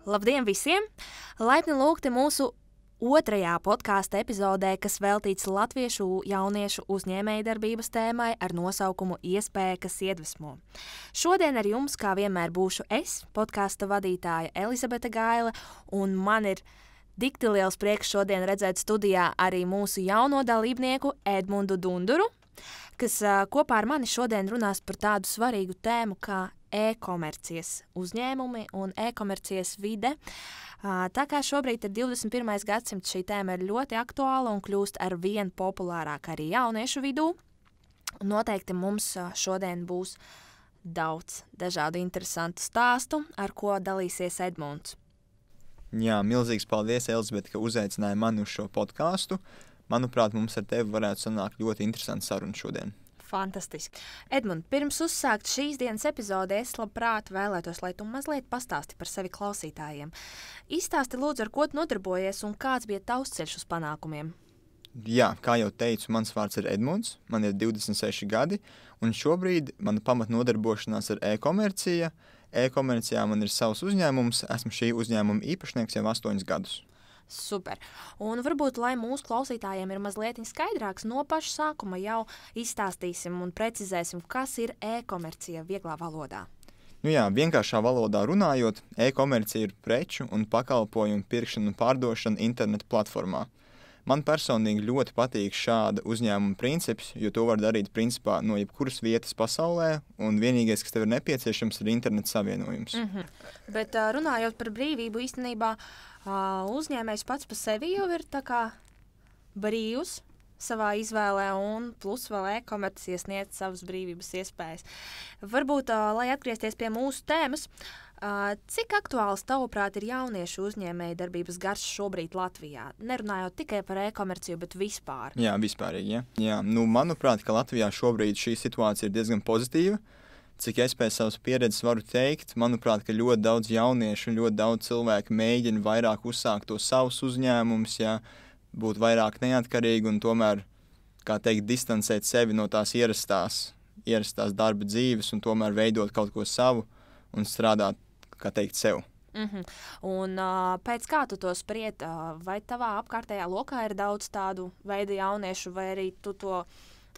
Labdien visiem! Laipni lūgti mūsu otrajā podkāsta epizodē, kas veltīts latviešu jauniešu uzņēmējdarbības tēmai ar nosaukumu Iespēja, kas iedvesmo. Šodien ar jums, kā vienmēr, būšu es, podkāsta vadītāja Elizabete Gaile, un man ir dikti liels prieks šodien redzēt studijā arī mūsu jauno dalībnieku Edmundu Dunduru, kas kopā ar mani šodien runās par tādu svarīgu tēmu kā e-komercijas uzņēmumi un e-komercijas vide. Tā kā šobrīd ir 21. gadsimts, šī tēma ir ļoti aktuāla un kļūst ar vien populārāk arī jauniešu vidū. Noteikti mums šodien būs daudz dažādu interesantu stāstu, ar ko dalīsies Edmunds. Jā, milzīgs paldies, Elizabete, ka uzaicināja mani uz šo podkāstu. Manuprāt, mums ar tevi varētu sanākt ļoti interesanta saruna šodien. Fantastiski. Edmund, pirms uzsākt šīs dienas epizodi, es labprāt vēlētos, lai tu mazliet pastāsti par sevi klausītājiem. Izstāsti lūdzu, ar ko tu nodarbojies un kāds bija tavs ceļš uz panākumiem? Jā, kā jau teicu, mans vārds ir Edmunds, man ir 26 gadi, un šobrīd mana pamatnodarbošanās ir e-komercija. E-komercijā man ir savs uzņēmums, esmu šī uzņēmuma īpašnieks jau 8 gadus. Super. Un varbūt, lai mūsu klausītājiem ir mazliet skaidrāks, no paša sākuma jau izstāstīsim un precizēsim, kas ir e-komercija vieglā valodā. Vienkāršā valodā runājot, e-komercija ir preču un pakalpojumu pirkšana un pārdošana internetu platformā. Man personīgi ļoti patīk šāda uzņēmuma princips, jo to var darīt principā no jebkuras vietas pasaulē, un vienīgais, kas tev ir nepieciešams, ir interneta savienojums. Bet runājot par brīvību, īstenībā uzņēmējs pats par sevi jau ir tā kā brīvs savā izvēlē, un plus vēl e-komercija sniedz savas brīvības iespējas. Varbūt, lai atgriezties pie mūsu tēmas, cik aktuāls tavuprāt ir jauniešu uzņēmēju darbības gars šobrīd Latvijā? Nerunājot tikai par e-komerciju, bet vispār. Jā, vispārīgi, jā. Manuprāt, ka Latvijā šobrīd šī situācija ir diezgan pozitīva. Cik es pēc savas pieredzes varu teikt, manuprāt, ka ļoti daudz jauniešu un ļoti daudz cilvēku mēģina vairāk uzsākt to savus uzņēmumus, būt vairāk neatkarīgi un tomēr, kā teikt, distancēt sevi no tās ierastās darba dzīves un tomēr veidot kaut ko savu un strādāt, kā teikt, sev. Un pēc kā tu to spried, vai tavā apkārtējā lokā ir daudz tādu veidu jauniešu, vai arī tu to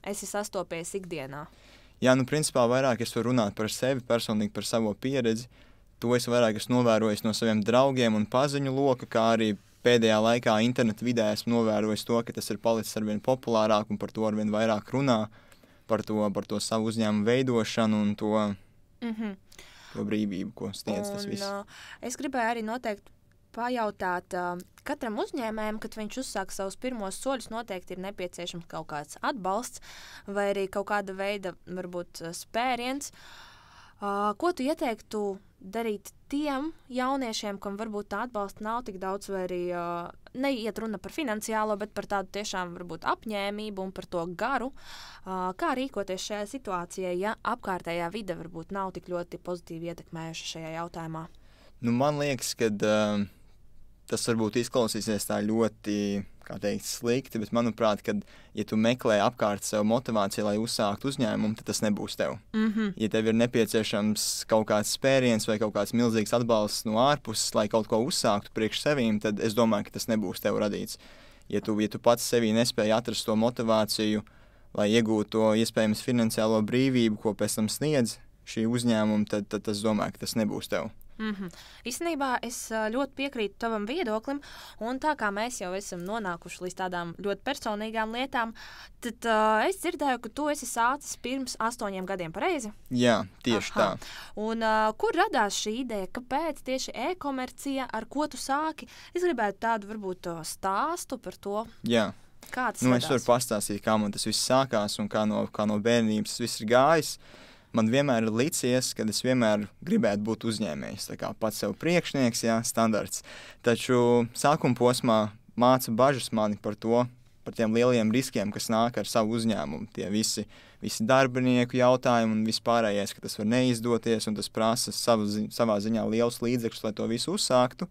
esi sastopies ikdienā? Jā, principā vairāk es varu runāt par sevi, personīgi par savu pieredzi. To es vairāk esmu novērojis no saviem draugiem un paziņu loka, kā arī pēdējā laikā internetu vidē esmu novērojis to, ka tas ir palicis arvien populārāk un par to arvien vairāk runā, par to savu uzņēmumu veidošanu un to brīvību, ko sniedz tas viss. Es gribēju arī noteikti pajautāt, katram uzņēmējam, kad viņš uzsāk savus pirmos soļus, noteikti ir nepieciešams kaut kāds atbalsts vai arī kaut kāda veida, varbūt, spēriens. Ko tu ieteiktu darīt tiem jauniešiem, kam varbūt tā atbalsta nav tik daudz, vai arī neiet runa par finansiālo, bet par tādu tiešām varbūt apņēmību un par to garu? Kā rīkoties šajā situācijā, ja apkārtējā vide varbūt nav tik ļoti pozitīvi ietekmējuša šajā jautājumā? Man liekas, ka tas varbūt izklausīsies tā ļoti, kā teikt, slikti, bet manuprāt, kad, ja tu meklē apkārt sev motivāciju, lai uzsāktu uzņēmumu, tad tas nebūs tev. Ja tev ir nepieciešams kaut kāds spēriens vai kaut kāds milzīgs atbalsts no ārpuses, lai kaut ko uzsāktu priekš sevīm, tad es domāju, ka tas nebūs tev radīts. Ja tu pats sevī nespēji atrast to motivāciju, lai iegūtu to iespējams finansiālo brīvību, ko pēc tam sniedz šī uzņēmuma, tad es domāju, ka tas nebūs tev. Īstenībā es ļoti piekrītu tavam viedoklim, un tā kā mēs jau esam nonākuši līdz tādām ļoti personīgām lietām, tad es dzirdēju, ka tu esi sācis pirms 8 gadiem, pareizi? Jā, tieši tā. Un kur radās šī ideja, kāpēc tieši e-komercija, ar ko tu sāki? Es gribētu tādu varbūt stāstu par to. Jā. Kā tas radās? Es varu pastāstīt, kā man tas viss sākās un kā no bērnības tas viss ir gājis. Man vienmēr ir licies, ka es vienmēr gribētu būt uzņēmējs, tā kā pats sev priekšnieks, standarts. Taču sākuma posmā māca bažas mani par tiem lielajiem riskiem, kas nāk ar savu uzņēmumu. Tie visi darbinieku jautājumi un vispārējais, ka tas var neizdoties un tas prasa savā ziņā liels līdzekļus, lai to visu uzsāktu.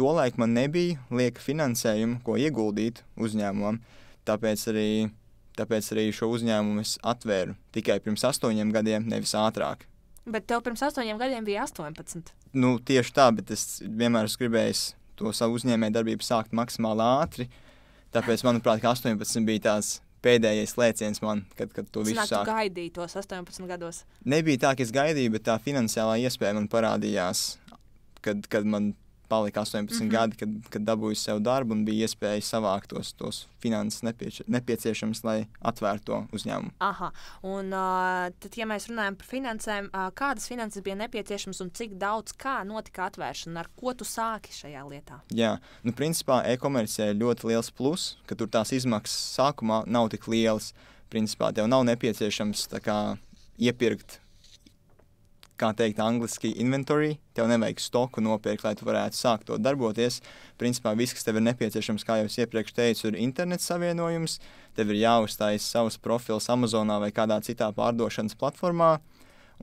Tolaik man nebija lieka finansējumu, ko ieguldīt uzņēmumam, tāpēc arī šo uzņēmumu es atvēru tikai pirms 8 gadiem, nevis ātrāk. Bet tev pirms 8 gadiem bija 18. Nu, tieši tā, bet es vienmēr esmu gribējis to savu uzņēmēju darbību sākt maksimāli ātri. Tāpēc, manuprāt, 18 bija tās pēdējais lēciens man, kad to visu sāku. sāku. Tu gaidīji tos 18 gados? Nebija tā, ka es gaidīju, bet tā finansiālā iespēja man parādījās, kad man palika 18 gadi, kad dabūju sev darbu un bija iespēja savākt tos finanses nepieciešams, lai atvērtu to uzņēmumu. Aha, un tad, ja mēs runājam par finansēm, kādas finanses bija nepieciešamas un cik daudz, kā notika atvēršana, ar ko tu sāki šajā lietā? Jā, nu principā e-komercijā ir ļoti liels plus, ka tur tās izmaksas sākumā nav tik lielas. Principā tev nav nepieciešams tā kā iepirkt, kā teikt angliski, inventory, tev nevajag stoku nopirkt, lai tu varētu sākt to darboties. Principā viss, kas tev ir nepieciešams, kā jau es iepriekš teicu, ir internets savienojums, tev ir jāuzstājas savs profils Amazonā vai kādā citā pārdošanas platformā,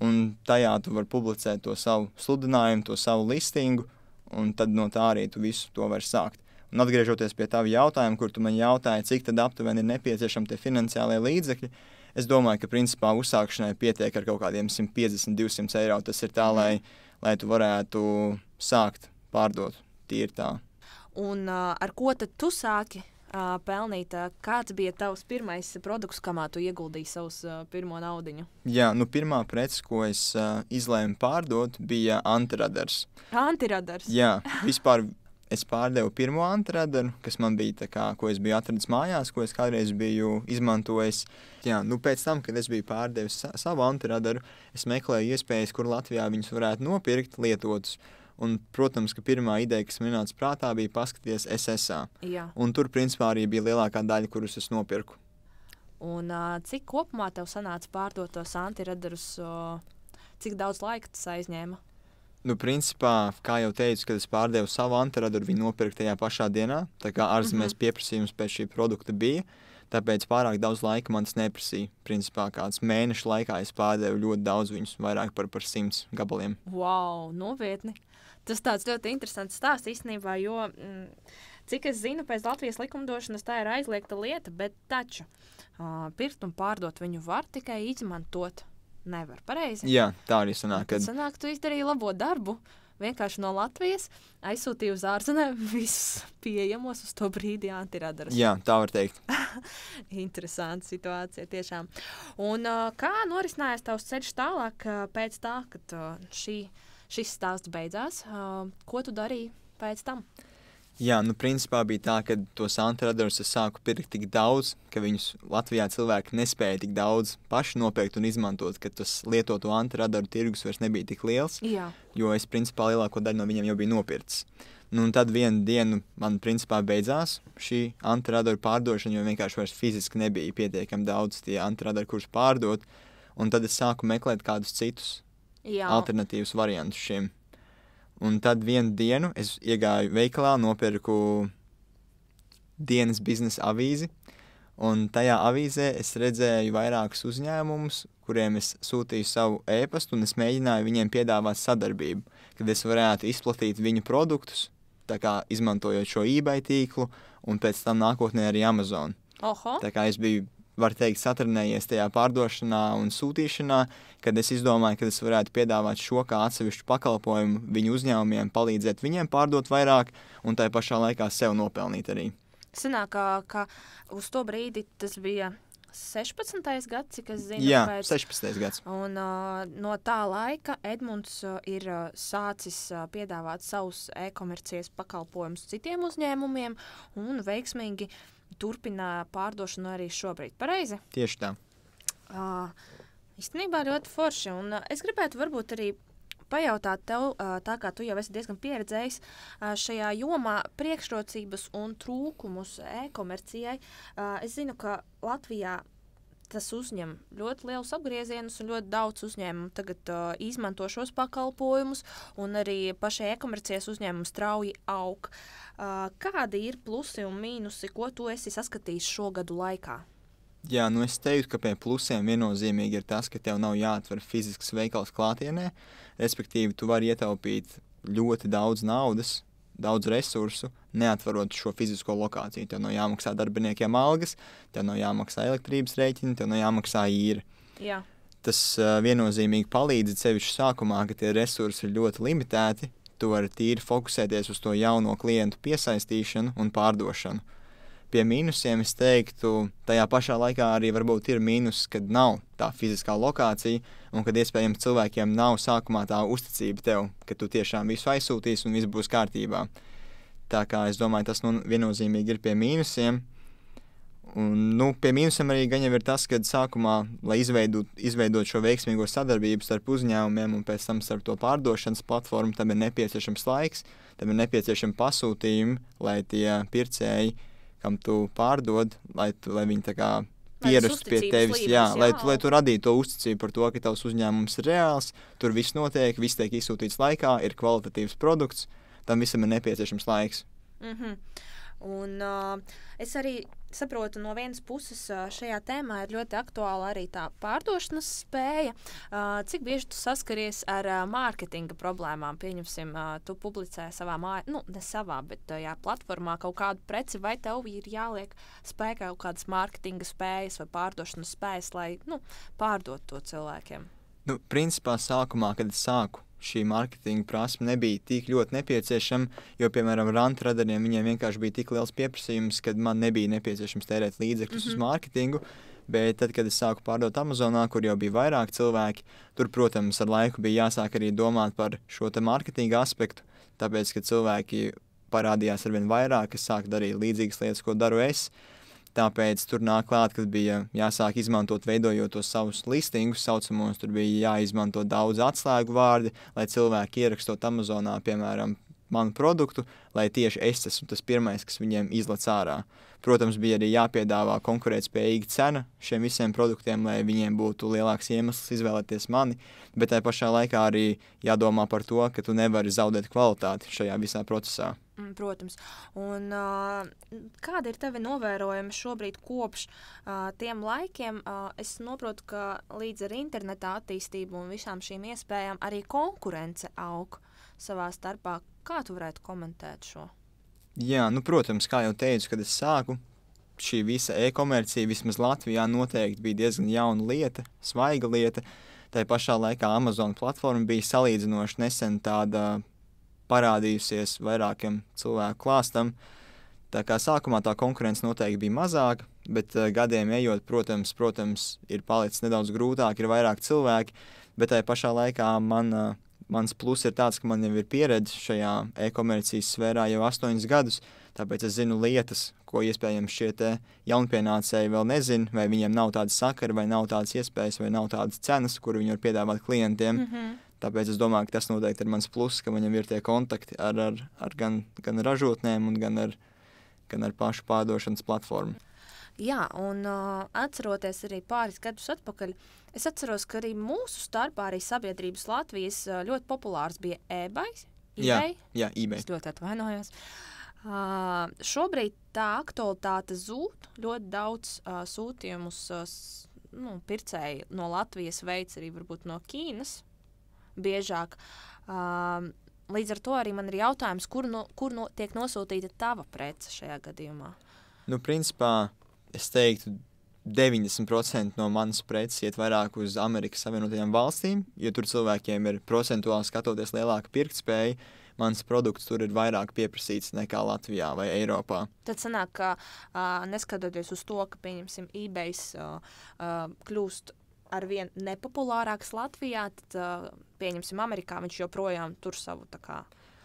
un tajā tu vari publicēt to savu sludinājumu, to savu listingu, un tad no tā arī tu visu to vari sākt. Un atgriežoties pie tava jautājuma, kur tu man jautāji, cik tad aptuveni ir nepieciešami tie finansiālie līdzekļi, es domāju, ka principā uzsākšanai pietiek ar kaut kādiem 150-200 eiro. Tas ir tā, lai tu varētu sākt pārdot tīri tā. Un ar ko tad tu sāki pelnīt? Kāds bija tavs pirmais produkts, kamā tu ieguldīji savus pirmo naudiņu? Jā, nu pirmā prece, ko es izlēmu pārdot, bija antiradars. Antiradars? Jā, vispār es pārdevu pirmo antiradaru, kas man bija tā kā, ko es biju atradis mājās, ko es kādreiz biju izmantojis. Jā, nu pēc tam, kad es biju pārdevis savu antiradaru, es meklēju iespējas, kur Latvijā viņus varētu nopirkt lietotus. Un, protams, ka pirmā ideja, kas man nāca prātā, bija paskatīties SSA. Jā. Un tur, principā, arī bija lielākā daļa, kurus es nopirku. Un cik kopumā tev sanāca pārdot tos antiradarus, cik daudz laika tas aizņēma? Nu, principā, kā jau teicu, kad es pārdevu savu antiradaru, viņi nopirka tajā pašā dienā. Tā kā ārzemēs pieprasījums pēc šī produkta bija, tāpēc pārāk daudz laika man tas neprasīja. Principā, kāds mēnešu laikā es pārdevu ļoti daudz viņus, vairāk par 100 gabaliem. Wow, nopietni! Tas tāds ļoti interesants stāsts īstenībā, jo, cik es zinu, pēc Latvijas likumdošanas tā ir aizliegta lieta, bet taču pirkt un pārdot viņu var tikai izmantot. Nevar, pareizi? Jā, tā arī sanāk. Tad sanāk, tu izdarīji labo darbu. Vienkārši no Latvijas aizsūtīji uz ārzemēm visus pieejamos uz to brīdi antiradarus. Jā, tā var teikt. Interesanta situācija tiešām. Un kā norisinājās tavs ceļš tālāk pēc tā, kad šis stāsts beidzās? Ko tu darīji pēc tam? Jā, nu principā bija tā, ka tos antiradarus es sāku pirkt tik daudz, ka viņus Latvijā cilvēki nespēja tik daudz paši nopirkt un izmantot, ka tas lietoto antiradaru tirgus vairs nebija tik liels, Jā. Jo es principā lielāko daļu no viņiem jau biju nopircis. Nu, un tad vienu dienu man principā beidzās šī antiradaru pārdošana, jo vienkārši vairs fiziski nebija pietiekami daudz tie antiradari, kurus pārdot, un tad es sāku meklēt kādus citus alternatīvus variantus šiem. Un tad vienu dienu es iegāju veikalā, nopirku dienas biznesa avīzi, un tajā avīzē es redzēju vairākus uzņēmumus, kuriem es sūtīju savu e-pastu, un es mēģināju viņiem piedāvāt sadarbību, kad es varētu izplatīt viņu produktus, tā kā izmantojot šo eBay tīklu, un pēc tam nākotnē arī Amazon. Oho. Tā kā es biju, var teikt, satrenējies tajā pārdošanā un sūtīšanā, kad es izdomāju, ka es varētu piedāvāt šo kā atsevišķu pakalpojumu viņu uzņēmumiem, palīdzēt viņiem pārdot vairāk un tai pašā laikā sev nopelnīt arī. Sanāk, ka uz to brīdi tas bija 16. gads, cik es zinu. Jā, 16. gads. Un no tā laika Edmunds ir sācis piedāvāt savus e-komercijas pakalpojumus citiem uzņēmumiem un veiksmīgi turpina pārdošanu arī šobrīd. Pareizi? Tieši tā. Īstenībā ļoti forši. Un es gribētu varbūt arī pajautāt tev, tā kā tu jau esi diezgan pieredzējis šajā jomā, priekšrocības un trūkumus e-komercijai. Es zinu, ka Latvijā tas uzņem ļoti lielus apgriezienus un ļoti daudz uzņēmumu tagad izmanto šos pakalpojumus un arī pašai e-komercijas uzņēmumi strauji aug. Kādi ir plusi un mīnusi, ko tu esi saskatījis šo gadu laikā? Jā, nu es teiktu, ka pie plusiem viennozīmīgi ir tas, ka tev nav jāatver fizisks veikals klātienē, respektīvi tu vari ietaupīt ļoti daudz naudas, daudz resursu, neatverot šo fizisko lokāciju. Tev nav jāmaksā darbiniekiem algas, tev nav jāmaksā elektrības rēķini, tev nav jāmaksā īri. Jā. Tas viennozīmīgi palīdz sevišķi sākumā, ka tie resursi ir ļoti limitēti. Tu vari tīri fokusēties uz to jauno klientu piesaistīšanu un pārdošanu. Pie mīnusiem es teiktu, tajā pašā laikā arī varbūt ir mīnus, kad nav tā fiziskā lokācija un kad iespējams cilvēkiem nav sākumā tā uzticība tev, ka tu tiešām visu aizsūtīsi un viss būs kārtībā. Tā kā es domāju, tas viennozīmīgi ir pie mīnusiem. Un, pie mīnusiem arī gan jau ir tas, ka sākumā, lai izveidot šo veiksmīgo sadarbību starp uzņēmumiem un pēc tam starp to pārdošanas platformu, tam ir nepieciešams laiks, tam ir nepieciešami pasūtījumi, lai tie pircēji, kam tu pārdod, lai viņi tā kā pierastu pie tevis, lai tu radītu to uzticību par to, ka tavs uzņēmums ir reāls, tur viss notiek, viss tiek izsūtīts laikā, ir kvalitatīvs produkts, tam visam ir nepieciešams laiks. Un es arī saprotu, no vienas puses šajā tēmā ir ļoti aktuāla arī tā pārdošanas spēja. Cik bieži tu saskaries ar mārketinga problēmām? Pieņemsim, tu publicē savā ne savā, bet tajā platformā kaut kādu preci, vai tev ir jāliek spēkā kaut kādas mārketinga spējas vai pārdošanas spējas, lai pārdot to cilvēkiem? Principā sākumā, kad es sāku, šī mārketinga prasme nebija tik ļoti nepieciešama, jo, piemēram, rantradariem viņiem vienkārši bija tik liels pieprasījums, kad man nebija nepieciešams tērēt līdzekļus uz mārketingu, bet tad, kad es sāku pārdot Amazonā, kur jau bija vairāk cilvēki, tur, protams, ar laiku bija jāsāk arī domāt par šo te mārketinga aspektu, tāpēc, ka cilvēki parādījās arvien vairāk, es sāku darīt līdzīgas lietas, ko daru es. Tāpēc tur nāk klāt, kad bija jāsāk izmantot, veidojot tos savus listingus saucamos, tur bija jāizmanto daudz atslēgu vārdi, lai cilvēki ierakstot Amazonā, piemēram, manu produktu, lai tieši es esmu tas pirmais, kas viņiem izlec ārā. Protams, bija arī jāpiedāvā konkurētspējīga cena šiem visiem produktiem, lai viņiem būtu lielāks iemesls izvēlēties mani, bet tajā pašā laikā arī jādomā par to, ka tu nevari zaudēt kvalitāti šajā visā procesā. Protams. Un kāda ir tavi novērojumi šobrīd kopš tiem laikiem? Es saprotu, ka līdz ar interneta attīstību un visām šīm iespējām arī konkurence aug savā starpā. Kā tu varētu komentēt šo? Jā, protams, kā jau teicu, kad es sāku, šī visa e-komercija vismaz Latvijā noteikti bija diezgan jauna lieta, svaiga lieta. Tā pašā laikā Amazon platforma bija salīdzinoši nesen tāda parādījusies vairākiem cilvēku klāstam. Tā kā sākumā tā konkurence noteikti bija mazāka, bet gadiem ejot, protams, ir palicis nedaudz grūtāk, ir vairāk cilvēki, bet tā pašā laikā mans plus ir tāds, ka man jau ir pieredze šajā e-komercijas sfērā jau 8 gadus, tāpēc es zinu lietas, ko iespējams šie te jaunpienācēji vēl nezin, vai viņiem nav tādas sakari, vai nav tādas iespējas, vai nav tādas cenas, kuru viņi var piedāvāt klientiem. Tāpēc es domāju, ka tas noteikti ir mans plus, ka viņam ir tie kontakti ar gan ražotnēm un gan ar pašu pārdošanas platformu. Jā, un atceroties arī pāris gadus atpakaļ, es atceros, ka arī mūsu starpā, arī sabiedrības Latvijas ļoti populārs bija eBay. Jā, eBay. Es ļoti atvainojos. Šobrīd tā aktualitāte zūd, ļoti daudz sūtījumus pircēji no Latvijas veids arī varbūt no Ķīnas biežāk. Līdz ar to arī man ir jautājums, kur tiek nosūtīta tava prece šajā gadījumā? Principā, es teiktu, 90% no manas preces iet vairāk uz Amerikas Savienotajām valstīm, jo tur cilvēkiem ir procentuāli skatoties lielāka pirktspēja. Mans produkts tur ir vairāk pieprasīts nekā Latvijā vai Eiropā. Tad sanāk, ka neskatoties uz to, ka, pieņemsim, eBay kļūst arvien nepopulārāks Latvijā, tad, pieņemsim, Amerikā viņš joprojām tur savu tā kā...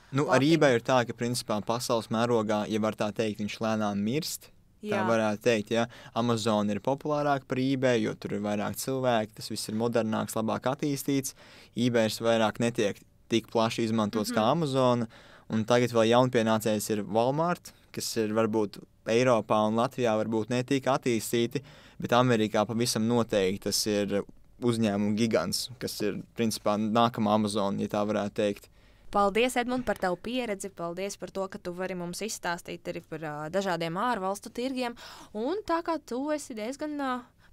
Ar eBay ir tā, ka, principā, pasaules mērogā, ja var tā teikt, viņš lēnām mirst. Tā varētu teikt, ja Amazon ir populārāk par eBay, jo tur ir vairāk cilvēki, tas viss ir modernāks, labāk attīstīts. eBay vairāk netiek tik plaši izmantots kā Amazon, un tagad vēl jaunpienācējs ir Walmart, kas ir varbūt Eiropā un Latvijā varbūt netik attīstīti, bet Amerikā pavisam noteikti tas ir uzņēmumu gigants, kas ir principā nākamā Amazon, ja tā varētu teikt. Paldies, Edmund, par tavu pieredzi, paldies par to, ka tu vari mums izstāstīt arī par dažādiem ārvalstu tirgiem, un tā kā tu esi diezgan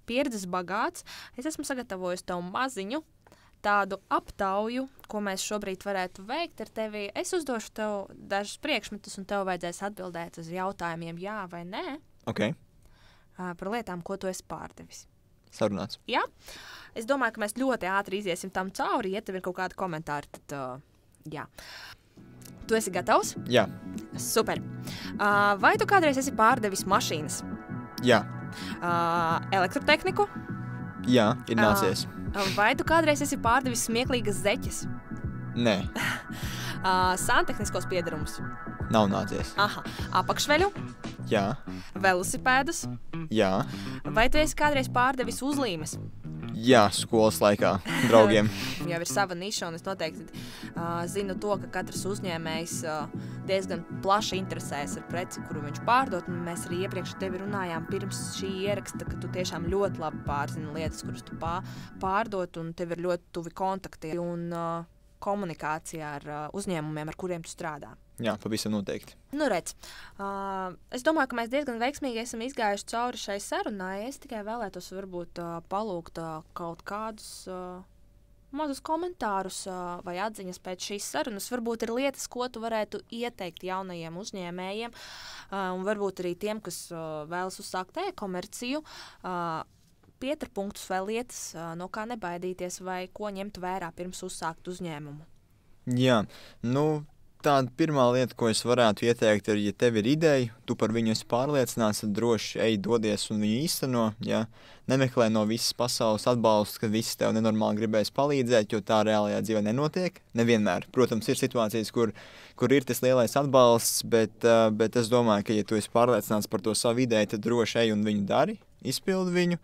pieredzes bagāts, es esmu sagatavojis tev maziņu tādu aptauju, ko mēs šobrīd varētu veikt ar tevi. Es uzdošu tev dažus priekšmetus, un tev vajadzēs atbildēt uz jautājumiem jā vai nē. Okay. Par lietām, ko tu esi pārdevis. sarunāts. Jā? Es domāju, ka mēs ļoti ātri iziesim tam cauri. Ja tev ir kaut kādi komentāri, tad jā. Tu esi gatavs? Jā. Super. Vai tu kādreiz esi pārdevis mašīnas? Jā. Elektrotehniku? Jā, ir nācies. Vai tu kādreiz esi pārdevis smieklīgas zeķes? Nē, Santehniskos piedarumus? nav nācies. Aha. Apakšveļu? Jā, Velosipēdus? jā, Vai tu esi kādreiz pārdevis uzlīmes? jā, skolas laikā draugiem. Jau ir sava niša, un es noteikti zinu to, ka katrs uzņēmējs diezgan plaši interesēs ar preci, kuru viņš pārdot. Un mēs arī iepriekš ar tevi runājām pirms šī ieraksta, ka tu tiešām ļoti labi pārzini lietas, kuras tu pārdot, un tev ir ļoti tuvi kontakti un komunikācija ar uzņēmumiem, ar kuriem tu strādā. Jā, pavisam noteikti. Nu, redz, es domāju, ka mēs diezgan veiksmīgi esam izgājuši cauri šai sarunai. Es tikai vēlētos varbūt palūgt kaut kādus mazus komentārus vai atziņas pēc šīs sarunas. Varbūt ir lietas, ko tu varētu ieteikt jaunajiem uzņēmējiem, un varbūt arī tiem, kas vēlas uzsākt e-komerciju, pieturpunktus vai lietas, no kā nebaidīties vai ko ņemt vērā pirms uzsākt uzņēmumu. Jā, tāda pirmā lieta, ko es varētu ieteikt, ir, ja tev ir ideja, tu par viņu esi pārliecināts, tad droši ej, dodies un viņu īsteno. Ja? Nemeklē no visas pasaules atbalstu, ka visi tev nenormāli gribēs palīdzēt, jo tā reālajā dzīvē nenotiek. Nevienmēr. Protams, ir situācijas, kur ir tas lielais atbalsts, bet es domāju, ka, ja tu esi pārliecināts par to savu ideju, tad droši ej un viņu dari, izpildi viņu.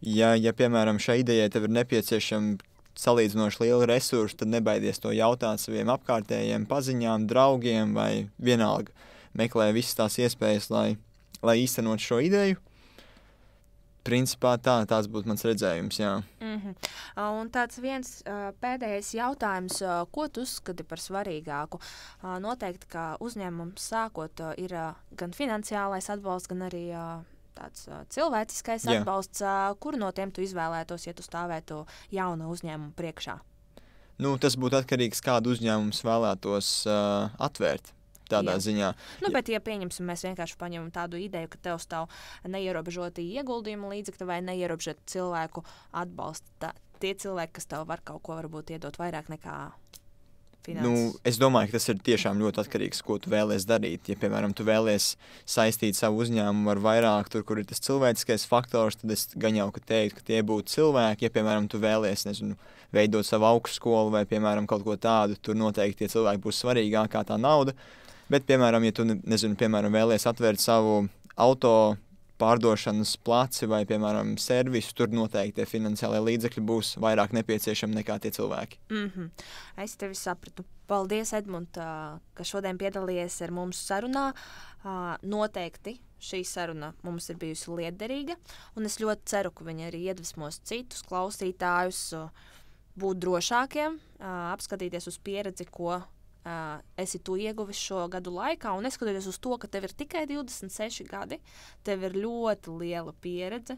Ja piemēram, šai idejai tev ir nepieciešama salīdzinoši liela resursa, tad nebaidies to jautāt saviem apkārtējiem paziņām, draugiem vai vienalga meklē visas tās iespējas, lai īstenot šo ideju. Principā tās būtu mans redzējums, jā. Un tāds viens pēdējais jautājums, ko tu uzskati par svarīgāku? Noteikti, ka uzņēmums sākot ir gan finansiālais atbalsts, gan arī tāds cilvēciskais atbalsts, kuru no tiem tu izvēlētos, ja tu stāvētu jauna uzņēmuma priekšā? Tas būtu atkarīgs, kādu uzņēmumus vēlētos atvērt tādā ziņā. Bet, ja pieņemsim, mēs vienkārši paņemam tādu ideju, ka tev stāv neierobežoti ieguldījumu līdzekļi vai neierobežoti cilvēku atbalsta. Tie cilvēki, kas tev var kaut ko varbūt iedot vairāk nekā finanses. Es domāju, ka tas ir tiešām ļoti atkarīgs, ko tu vēlies darīt. Ja, piemēram, tu vēlies saistīt savu uzņēmumu ar vairāk, kur ir tas cilvēciskais faktors, tad es gan jau teiktu, ka tie būtu cilvēki. Ja, piemēram, tu vēlies, veidot savu augstskolu vai, piemēram, kaut ko tādu, tur noteikti tie cilvēki būs svarīgāk kā tā nauda. Bet, piemēram, ja tu, vēlies atvērt savu auto pārdošanas placi vai, piemēram, servisu, tur noteikti tie finansiālie līdzekļi būs vairāk nepieciešami nekā tie cilvēki. Es tevi sapratu. Paldies, Edmund, ka šodien piedalījies ar mums sarunā. Noteikti šī saruna mums ir bijusi lietderīga, un es ļoti ceru, ka viņa arī iedvesmos citus klausītājus būt drošākiem, apskatīties uz pieredzi, ko esi tu ieguvis šo gadu laikā, un neskatoties uz to, ka tev ir tikai 26 gadi, tev ir ļoti liela pieredze,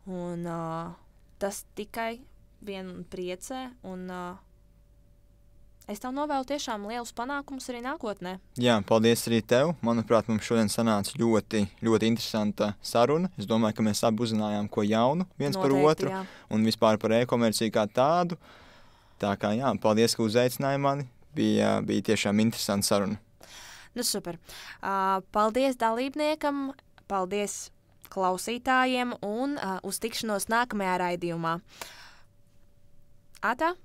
un tas tikai vien priecē, un es tev novēlu tiešām lielus panākumus arī nākotnē. Jā, paldies arī tev. Manuprāt, mums šodien sanāca ļoti, ļoti interesanta saruna. Es domāju, ka mēs abi uzzinājām ko jaunu viens par otru, un vispār par e-komerciju kā tādu. Tā kā jā, paldies, ka uzaicināji mani. Bija tiešām interesanta saruna. Super. Paldies dalībniekam, paldies klausītājiem un uz tikšanos nākamajā raidījumā. Ata!